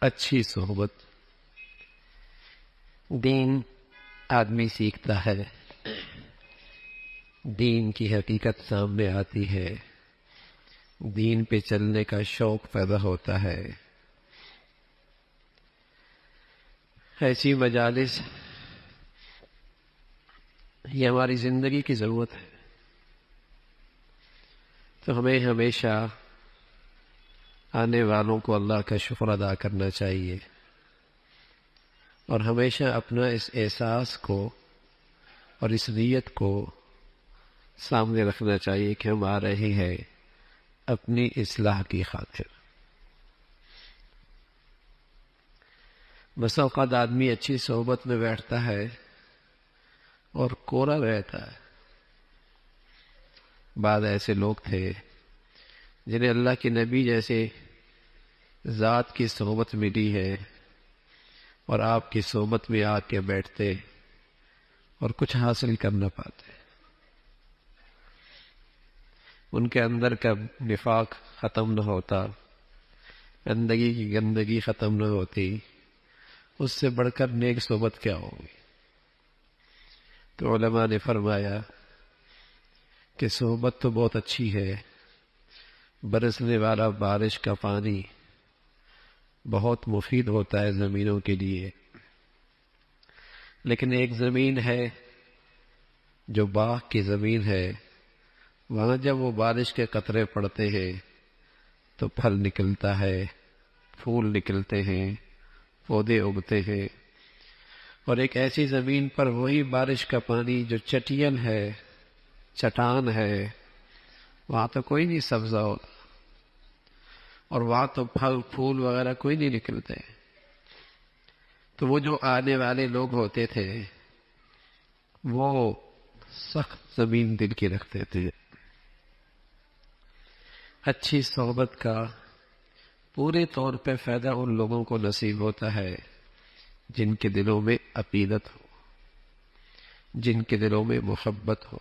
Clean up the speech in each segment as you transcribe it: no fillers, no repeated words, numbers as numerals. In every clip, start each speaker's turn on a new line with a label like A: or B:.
A: اچھی صحبت دین آدمی سیکھتا ہے، دین کی حقیقت سامنے آتی ہے، دین پہ چلنے کا شوق پیدا ہوتا ہے۔ ایسی مجالس یہ ہماری زندگی کی ضرورت ہے، تو ہمیں ہمیشہ آنے والوں کو اللہ کا شکر ادا کرنا چاہیے، اور ہمیشہ اپنا اس احساس کو اور اس نیت کو سامنے رکھنا چاہیے کہ ہم آ رہے ہیں اپنی اصلاح کی خاطر۔ بسا اوقات آدمی اچھی صحبت میں بیٹھتا ہے اور کورا رہتا ہے۔ بعض ایسے لوگ تھے جنہیں اللہ کے نبی جیسے ذات کی صحبت ملی ہے، اور آپ کی صحبت میں آ کے بیٹھتے اور کچھ حاصل کر نہ پاتے۔ ان کے اندر کا نفاق ختم نہ ہوتا، گندگی کی گندگی ختم نہ ہوتی، اس سے بڑھ کر نیک صحبت کیا ہوگی؟ تو علماء نے فرمایا کہ صحبت تو بہت اچھی ہے، برسنے والا بارش کا پانی بہت مفید ہوتا ہے زمینوں کے لیے، لیکن ایک زمین ہے جو باغ کی زمین ہے، وہاں جب وہ بارش کے قطرے پڑتے ہیں تو پھل نکلتا ہے، پھول نکلتے ہیں، پودے اگتے ہیں۔ اور ایک ایسی زمین پر وہی بارش کا پانی جو چٹیل ہے، چٹان ہے، وہاں تو کوئی نہیں سبزہ ہوتا، اور وہاں تو پھل پھول وغیرہ کوئی نہیں نکلتے۔ تو وہ جو آنے والے لوگ ہوتے تھے وہ سخت زمین دل کی رکھتے تھے۔ اچھی صحبت کا پورے طور پہ فائدہ ان لوگوں کو نصیب ہوتا ہے جن کے دلوں میں عقیدت ہو، جن کے دلوں میں محبت ہو،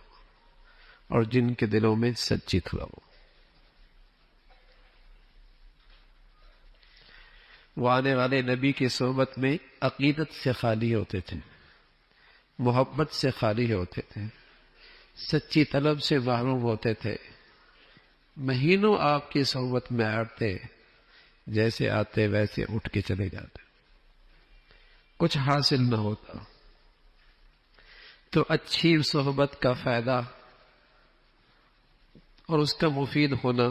A: اور جن کے دلوں میں سچی طلب ہو۔ وہ آنے والے نبی کی صحبت میں عقیدت سے خالی ہوتے تھے، محبت سے خالی ہوتے تھے، سچی طلب سے محروم ہوتے تھے۔ مہینوں آپ کی صحبت میں آتے، جیسے آتے ویسے اٹھ کے چلے جاتے، کچھ حاصل نہ ہوتا۔ تو اچھی صحبت کا فائدہ اور اس کا مفید ہونا،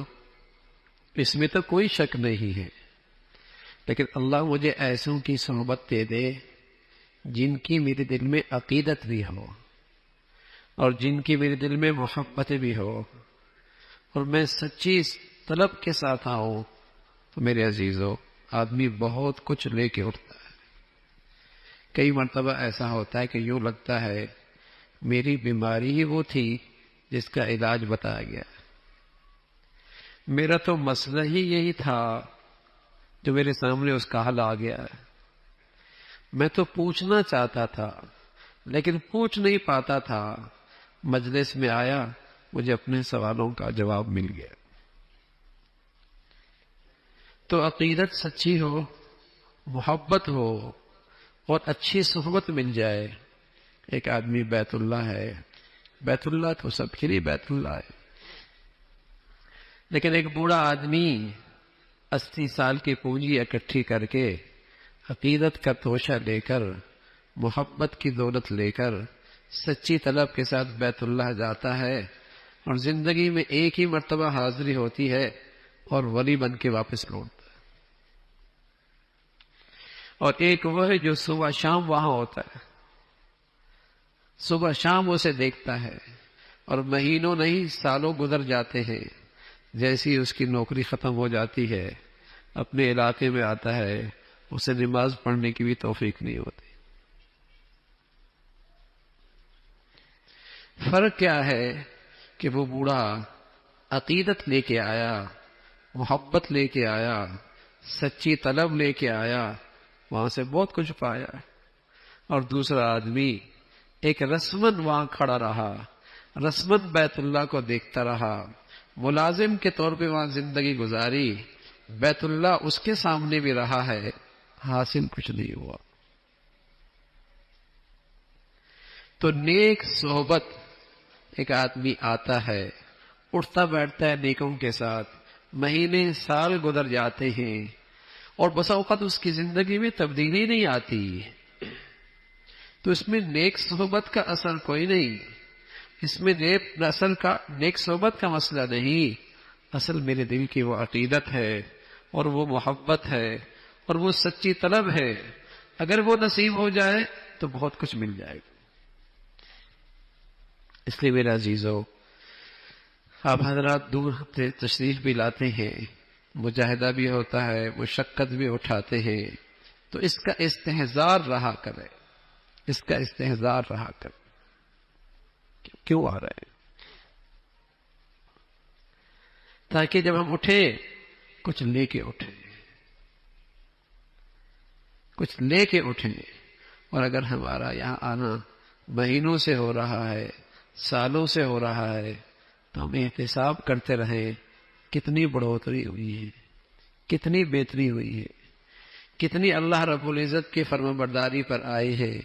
A: اس میں تو کوئی شک نہیں ہے، لیکن اللہ مجھے ایسوں کی صحبت دے دے جن کی میرے دل میں عقیدت بھی ہو، اور جن کی میرے دل میں محبت بھی ہو، اور میں سچی طلب کے ساتھ آؤں۔ تو میرے عزیزو، آدمی بہت کچھ لے کے اٹھتا ہے۔ کئی مرتبہ ایسا ہوتا ہے کہ یوں لگتا ہے میری بیماری ہی وہ تھی جس کا علاج بتایا گیا، میرا تو مسئلہ ہی یہی تھا جو میرے سامنے اس کا حل آ گیا ہے۔ میں تو پوچھنا چاہتا تھا لیکن پوچھ نہیں پاتا تھا، مجلس میں آیا، مجھے اپنے سوالوں کا جواب مل گیا۔ تو عقیدت سچی ہو، محبت ہو، اور اچھی صحبت مل جائے۔ ایک آدمی بیت اللہ ہے، بیت اللہ تو سب کے لیے بیت اللہ ہے، لیکن ایک بوڑھا آدمی 80 سال کی پونجی اکٹھی کر کے، عقیدت کا توشہ لے کر، محبت کی دولت لے کر، سچی طلب کے ساتھ بیت اللہ جاتا ہے، اور زندگی میں ایک ہی مرتبہ حاضری ہوتی ہے اور ولی بن کے واپس لوٹتا ہے۔ اور ایک وہ ہے جو صبح شام وہاں ہوتا ہے، صبح شام اسے دیکھتا ہے، اور مہینوں نہیں سالوں گزر جاتے ہیں، جیسی اس کی نوکری ختم ہو جاتی ہے اپنے علاقے میں آتا ہے، اسے نماز پڑھنے کی بھی توفیق نہیں ہوتی۔ فرق کیا ہے کہ وہ بوڑھا عقیدت لے کے آیا، محبت لے کے آیا، سچی طلب لے کے آیا، وہاں سے بہت کچھ پایا، اور دوسرا آدمی ایک رسمن وہاں کھڑا رہا، رسمن بیت اللہ کو دیکھتا رہا، ملازم کے طور پہ وہاں زندگی گزاری، بیت اللہ اس کے سامنے بھی رہا ہے حاصل کچھ نہیں ہوا. تو نیک صحبت، ایک آدمی آتا ہے، اٹھتا بیٹھتا ہے نیکوں کے ساتھ، مہینے سال گزر جاتے ہیں اور بسا اوقات اس کی زندگی میں تبدیلی نہیں آتی، تو اس میں نیک صحبت کا اثر کوئی نہیں. اس میں نیک صحبت کا مسئلہ نہیں، اصل میرے دل کی وہ عقیدت ہے اور وہ محبت ہے اور وہ سچی طلب ہے. اگر وہ نصیب ہو جائے تو بہت کچھ مل جائے گا. اس لیے میرے عزیزو، آپ حضرات دور سے تشریف بھی لاتے ہیں، مجاہدہ بھی ہوتا ہے، مشقت بھی اٹھاتے ہیں، تو اس کا استحضار رہا کرے، اس کا استحضار رہا کرے. کیوں آ رہے ہیں؟ تاکہ جب ہم اٹھیں کچھ لے کے اٹھیں، کچھ لے کے اٹھیں. اور اگر ہمارا یہاں آنا مہینوں سے ہو رہا ہے، سالوں سے ہو رہا ہے، تو ہم احتساب کرتے رہیں کتنی بڑھوتری ہوئی ہے، کتنی بہتری ہوئی ہے، کتنی اللہ رب العزت کی فرما برداری پر آئے ہیں.